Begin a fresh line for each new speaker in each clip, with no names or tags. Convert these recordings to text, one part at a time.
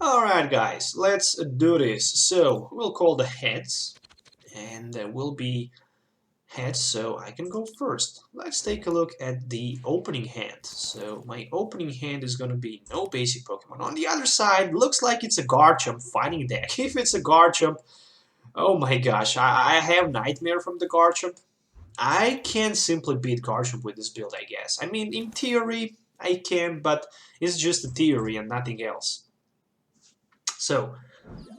Alright guys, let's do this. So, we'll call the heads, and there will be heads, so I can go first. Let's take a look at the opening hand. So, my opening hand is gonna be no basic Pokemon. On the other side, looks like it's a Garchomp fighting deck. If it's a Garchomp, oh my gosh, I have nightmare from the Garchomp. I can simply beat Garchomp with this build, I guess. I mean, in theory, I can, but it's just a theory and nothing else. So,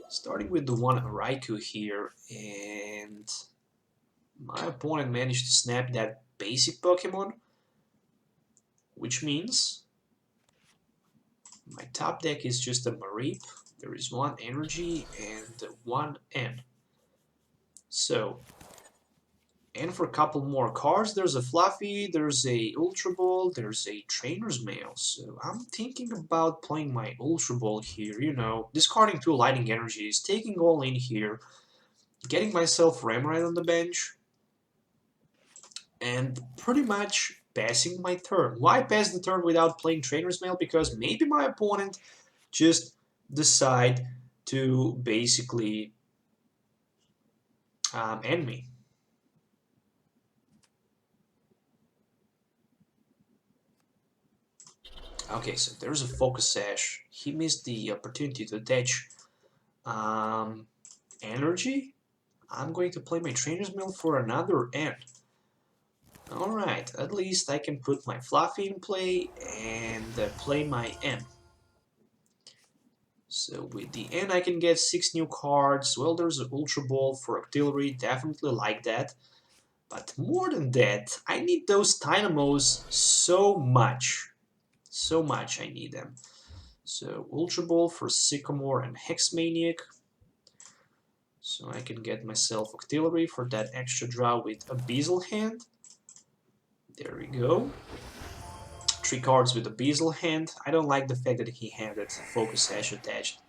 starting with the one Raikou here, and my opponent managed to snap that basic Pokemon, which means my top deck is just a Mareep. There is one Energy and one N. So, and for a couple more cards, there's a Fluffy, there's a Ultra Ball, there's a Trainer's Mail. So I'm thinking about playing my Ultra Ball here, you know, discarding two Lightning Energies, taking all in here, getting myself Remoraid on the bench, and pretty much passing my turn. Why pass the turn without playing Trainer's Mail? Because maybe my opponent just decide to basically end me. Okay, so there's a Focus Sash. He missed the opportunity to attach energy. I'm going to play my Trainer's Mail for another N. Alright, at least I can put my Fluffy in play and play my N. So with the N I can get 6 new cards. Well, there's an Ultra Ball for Artillery, definitely like that. But more than that, I need those Dynamos so much. So much I need them. So Ultra Ball for Sycamore and Hexmaniac. So I can get myself Artillery for that extra draw with a Beazle Hand. There we go. 3 cards with a Beazle Hand. I don't like the fact that he had that Focus Sash attached.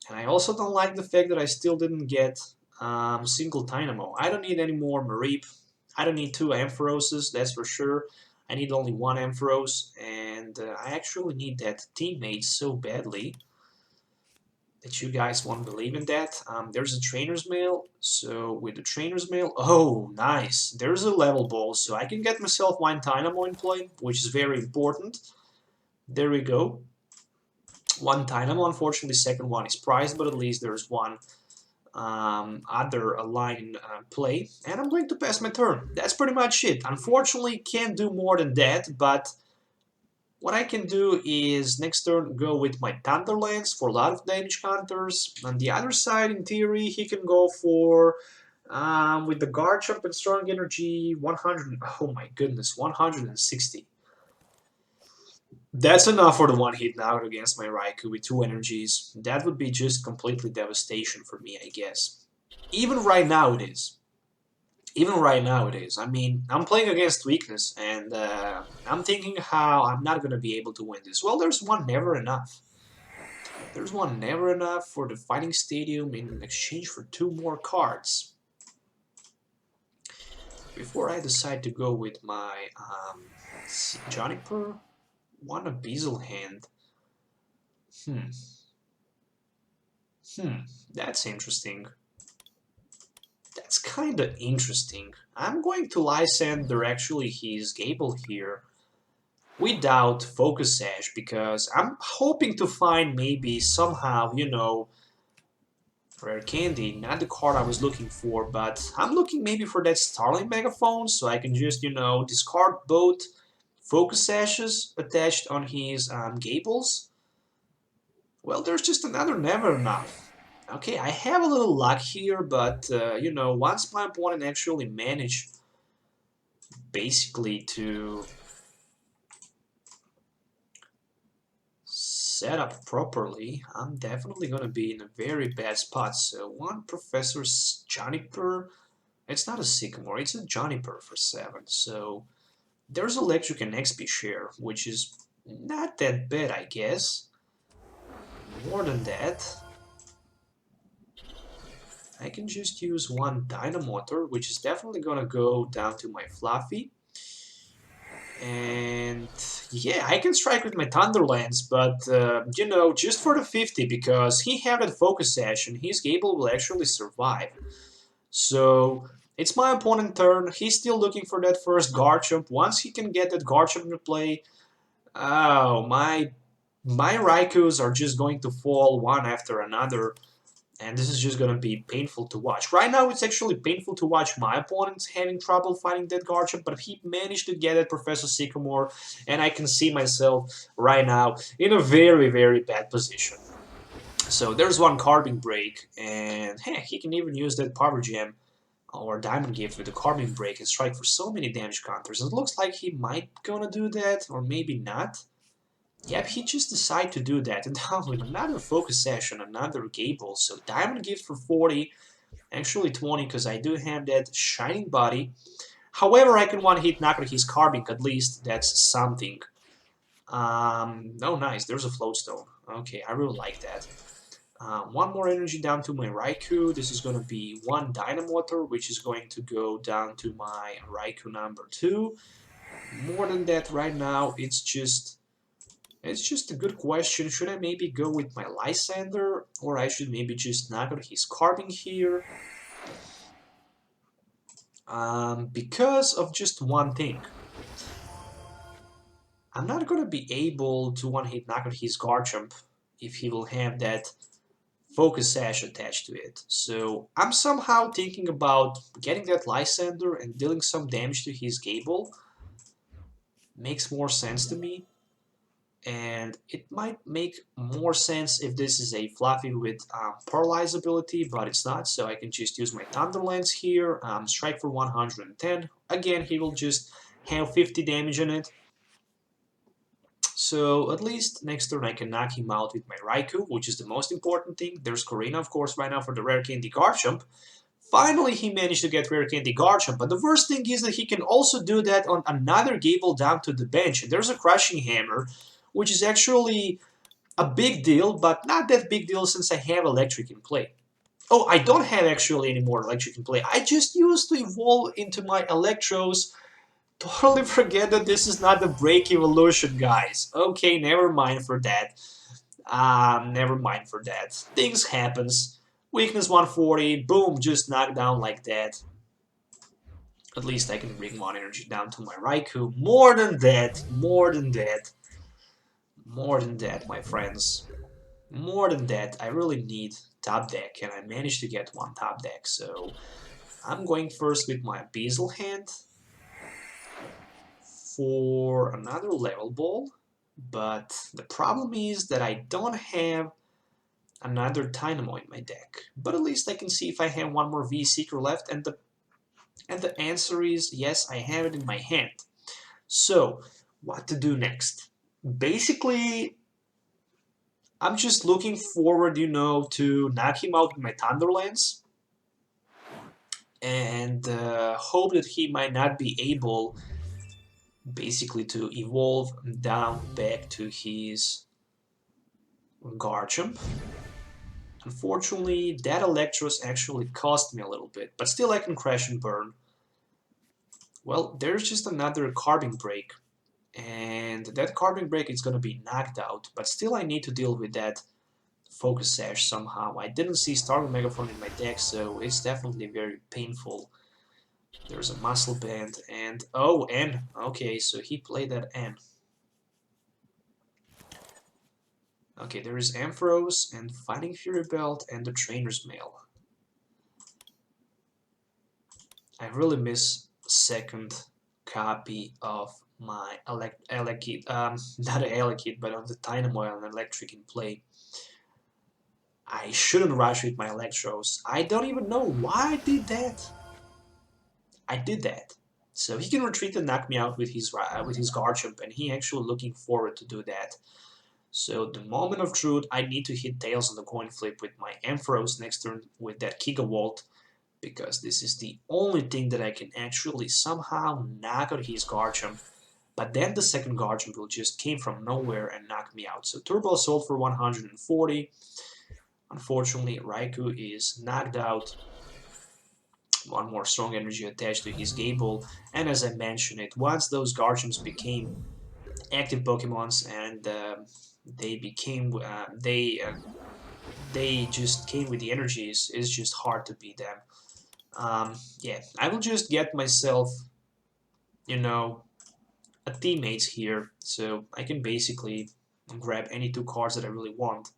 And I also don't like the fact that I still didn't get single Dynamo. I don't need any more Mareep. I don't need 2 Amphiroses, that's for sure. I need only 1 Ampharos, and I actually need that teammate so badly that you guys won't believe in that. There's a Trainer's Mail, so with the Trainer's Mail, oh, nice. There's a Level Ball, so I can get myself 1 Dynamo in play, which is very important. There we go. 1 Dynamo, unfortunately, second one is prized, but at least there's 1 other line in play, and I'm going to pass my turn. That's pretty much it. Unfortunately, can't do more than that, but what I can do is next turn go with my Thunderlance for a lot of damage counters. On the other side, in theory, he can go for with the Garchomp and Strong Energy 100. Oh my goodness, 160. That's enough for the one hit now against my Raikou with 2 energies. That would be just completely devastation for me, I guess. Even right now it is. Even right now it is. I mean, I'm playing against weakness, and I'm thinking how I'm not going to be able to win this. Well, there's one Never Enough. There's one Never Enough for the Fighting Stadium in exchange for 2 more cards. Before I decide to go with my Juniper, want a Beazle Hand. That's interesting. That's kinda interesting. I'm going to Lysander actually his Gable here without Focus Sash because I'm hoping to find maybe somehow, you know, Rare Candy, not the card I was looking for, but I'm looking maybe for that Starling Megaphone so I can just, you know, discard both Focus Sashes attached on his Gables. Well, there's just another Never Enough. Okay, I have a little luck here, but, you know, once my opponent actually managed basically to set up properly, I'm definitely going to be in a very bad spot. So, 1 Professor's Juniper, it's not a Sycamore, it's a Juniper for 7. So, there's Electric and XP share, which is not that bad, I guess. More than that, I can just use 1 Dynamotor, which is definitely gonna go down to my Fluffy. And yeah, I can strike with my Thunderlands, but you know, just for the 50, because he had that focus sash and his Gable will actually survive. So it's my opponent's turn. He's still looking for that first Garchomp. Once he can get that Garchomp into play, oh my Raikous are just going to fall one after another, and this is just going to be painful to watch. Right now, it's actually painful to watch my opponent having trouble fighting that Garchomp, but he managed to get it, Professor Sycamore, and I can see myself right now in a very, very bad position. So there's one Carbink break, and heck, he can even use that Power Gem or Diamond Gift with the Carbink break and strike for so many damage counters. It looks like he might gonna do that, or maybe not. Yep, he just decided to do that, and now with another focus session, another Gable. So Diamond Gift for 40, actually 20, because I do have that Shining Body. However, I can one-hit knock out his Carbink, at least that's something. Oh nice, there's a Floatstone. Okay, I really like that. One more energy down to my Raikou. This is going to be one Dynamotor, which is going to go down to my Raikou number 2. More than that right now, it's just a good question. Should I maybe go with my Lysander, or I should maybe just knock out his Carbink here? Because of just one thing. I'm not going to be able to one-hit knock out his Garchomp if he will have that focus sash attached to it. So I'm somehow thinking about getting that Lysander and dealing some damage to his Gable. Makes more sense to me. And it might make more sense if this is a Fluffy with Paralyze ability, but it's not, so I can just use my Thunderlands here, strike for 110. Again, he will just have 50 damage on it. So at least next turn I can knock him out with my Raikou, which is the most important thing. There's Corina, of course, right now for the Rare Candy Garchomp. Finally, he managed to get Rare Candy Garchomp, but the worst thing is that he can also do that on another Gable down to the bench. And there's a Crushing Hammer, which is actually a big deal, but not that big deal since I have Elektrik in play. Oh, I don't have actually any more Elektrik in play. I just used to evolve into my Electros. Totally forget that this is not the break evolution, guys. Okay, never mind for that. Never mind for that. Things happens. Weakness 140, boom, just knocked down like that. At least I can bring one energy down to my Raikou. More than that, more than that, more than that, my friends. More than that, I really need top deck, and I managed to get one top deck, so I'm going first with my Beazle hand for another level ball, but the problem is that I don't have another Dynamo in my deck. But at least I can see if I have one more V-Seeker left, and the answer is yes, I have it in my hand. So, what to do next? Basically, I'm just looking forward, you know, to knock him out with my Thunderlands, and hope that he might not be able basically to evolve down back to his Garchomp. Unfortunately, that Electros actually cost me a little bit, but still I can crash and burn. Well, there's just another Carbink break, and that Carbink break is going to be knocked out, but still I need to deal with that Focus Sash somehow. I didn't see Starving Megaphone in my deck, so it's definitely very painful. There's a Muscle Band, and oh, N. Okay, so he played that N. Okay, there is Ampharos and Fighting Fury Belt and the Trainer's Mail. I really miss second copy of my Elekid, not an Elekid, but of the Dynamo and Elektrik in play. I shouldn't rush with my Electros. I don't even know why I did that. I did that. So he can retreat and knock me out with his Garchomp, and he actually looking forward to do that. So the moment of truth, I need to hit tails on the coin flip with my Ampharos next turn with that Gigavolt, because this is the only thing that I can actually somehow knock out his Garchomp. But then the second Garchomp will just came from nowhere and knocked me out. So Turbo Assault for 140. Unfortunately, Raikou is knocked out. one more strong energy attached to his Gable, and as I mentioned it, once those Garchomps became active Pokemons and they became they just came with the energies, it's just hard to beat them. Yeah, I will just get myself, you know, a teammates here, so I can basically grab any two cards that I really want.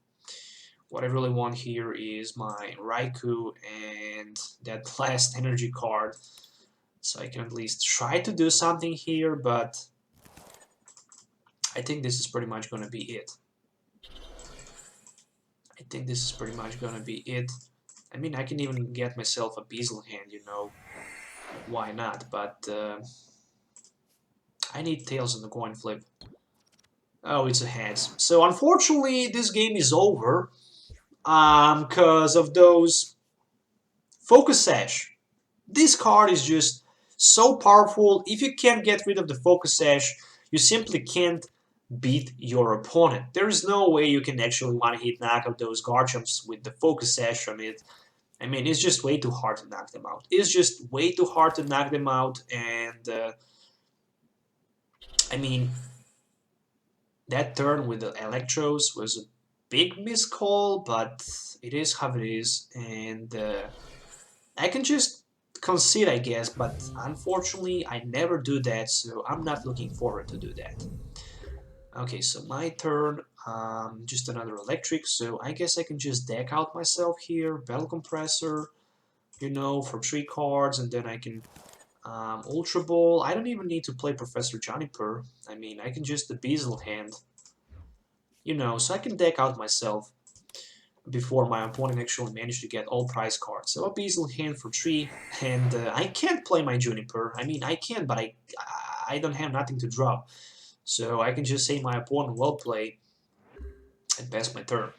What I really want here is my Raikou and that last energy card, so I can at least try to do something here, but I think this is pretty much gonna be it. I think this is pretty much gonna be it. I mean, I can even get myself a Beazle hand, you know, why not, but I need tails on the coin flip. Oh, it's a heads. So unfortunately, this game is over because of those Focus Sash. This card is just so powerful. If you can't get rid of the Focus Sash, you simply can't beat your opponent. There is no way you can actually one-hit knock out those Garchomps with the Focus Sash on it. I mean, it's just way too hard to knock them out. It's just way too hard to knock them out, and I mean, that turn with the Electros was a big miscall, but it is how it is, and I can just concede, I guess, but unfortunately, I never do that, so I'm not looking forward to do that. Okay, so my turn, just another Electric, so I guess I can just deck out myself here, Battle Compressor, you know, for 3 cards, and then I can Ultra Ball. I don't even need to play Professor Juniper. I mean, I can just the Beazle hand, you know, so I can deck out myself before my opponent actually managed to get all prize cards. So a Beazle hand for 3, and I can't play my Juniper. I mean, I can, but I don't have nothing to drop. So I can just say my opponent will play and pass my turn.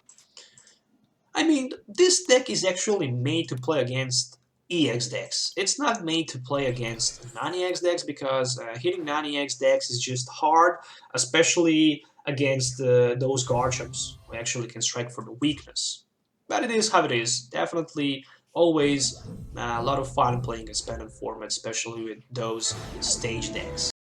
I mean, this deck is actually made to play against EX decks. It's not made to play against non-EX decks because hitting non-EX decks is just hard, especially against those Garchomps who actually can strike for the weakness. But it is how it is. Definitely always a lot of fun playing expanded format, especially with those stage decks.